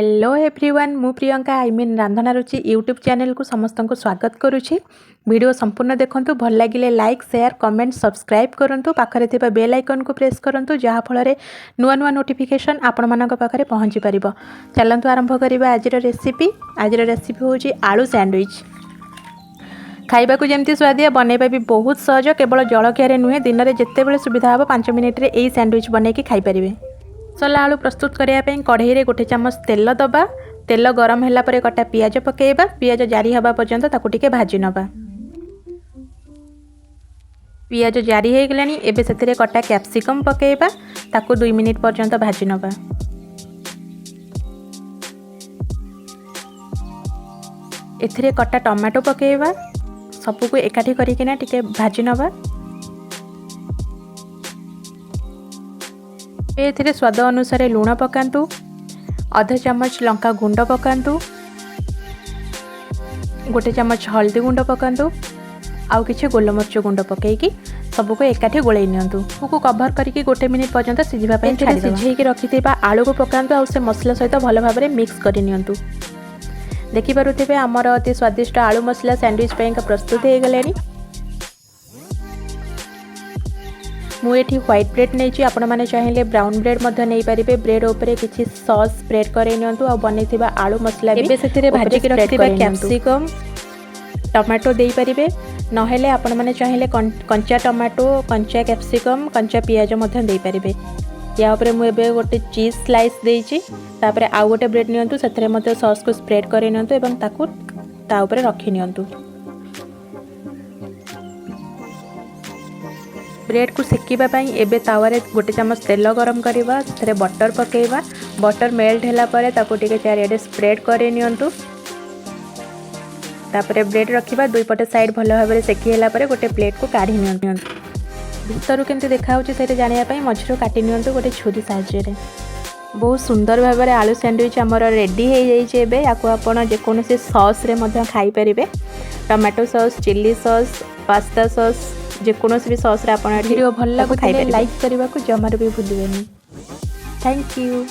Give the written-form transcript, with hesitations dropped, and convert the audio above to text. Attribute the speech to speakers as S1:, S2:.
S1: Hello everyone मु Priyanka I mean Randhna Ruchi YouTube channel को समस्त को स्वागत करुच्ची। वीडियो संपूर्ण देखंतु, भल लगिले लाइक शेयर कमेंट सब्सक्राइब करंतु, पाखरे थिबा बेल आइकन को प्रेस करंतु जहा फଳରେ नुआ नुआ नोटिफिकेशन आपण मानक पाखरे पहुंची परिबो। चलंतु आरंभ करिबा आजिर रेसिपी। आजिर रेसिपी होची आलू सैंडविच। खाइबा को जेमती स्वादिया बनैबा भी बहुत सहज, केवल जलखिया नुहे दिन में जिते बेले सुविधा हे 5 मिनिट रे एई सैंडविच बनैकी खाई परिबे। मसला आलू प्रस्तुत करने कढ़ई रे 1 चामच तेल दबा। तेल गरम होला परे कटा पियाज पकेबा। पियाज जारी हवा पर्यंत ताकू टिके भाजी नबा। पियाज जारी हो गलानी, एबे सेथिरे कटा कैप्सिकम पकेबा। ताकू 2 मिनिट पर्यंत भाजी नबा। एथिरे कटा टमाटो पकेबा। सबको एकाठी करिकिना टिके भाजी नबा। एथिरे स्वाद अनुसार लूण पकांतु। आधा चामच लंका गुंड पकांतु। 1 चामच हल्दी गुंड पकांतु। आउ किछि गोलमरिच गुंड पकेकी सबको एकाठी गोळै नियंतु। को कवर करके 1 मिनिट पर्यंत सिझिबा पई छाडी सिझेकी रखिथिबा आलू को पकांतु। आउ से मसला सहित भल भाबरे मिक्स करि नियंतु। देखि पारुथिबे हमर अति स्वादिष्ट आलू मसला सैंडविच पई प्रस्तुत हे गलेनी। मुझे व्हाइट ब्रेड नहीं, आपण मैंने चाहिए ब्राउन ब्रेड नहीं पारे। ब्रेड उपरे किसी सॉस स्प्रेड करे नियंतु। आ बनैथिबा आलू मसला भी से भाजी रखिथिबा कैप्सिकम टमाटो दे पारिबे। नहेले आपण मैंने चाहिए कंचा टमाटो कंचा कैप्सिकम कंचा पियाज दे पारिबे। या उपरे मु एबे गोटे चीज स्लाइस देइछि। तापरे आउ गोटे ब्रेड नियंतु, सेथरे मते सॉस को स्प्रेड करे नियंतु एवं ताकू ता उपरे रखि नियंतु। ब्रेड को सेकिबा पई एबे तावारे 1 चामच तेल गरम करबा। थरे बटर पकेबा। बटर मेल्ट होला परे ताको टिके चारियाडे स्प्रेड करे नियंतु। तापरे ब्रेड रखिबा। दुई पटे साइड भलो भाबरे सेकी होला परे गोटे प्लेट को काढी नियंतु। भितरु केमती देखा होची सेटे जानिया पई मझिरो काटी नियंतु गोटे छुरी साहाय्य रे। बहुत सुंदर भाबरे आलू सैंडविच हमर रेडी हे जाई छे। एबे याको आपण जे कोनोसी सॉस रे मध्य खाई परिबे। Tomato sauce chilli sauce pasta sauce जेकोसी भी सॉस रे आपण वीडियो भल लागो लाइक करने को जमार भी भूलिबेनी। Thank you.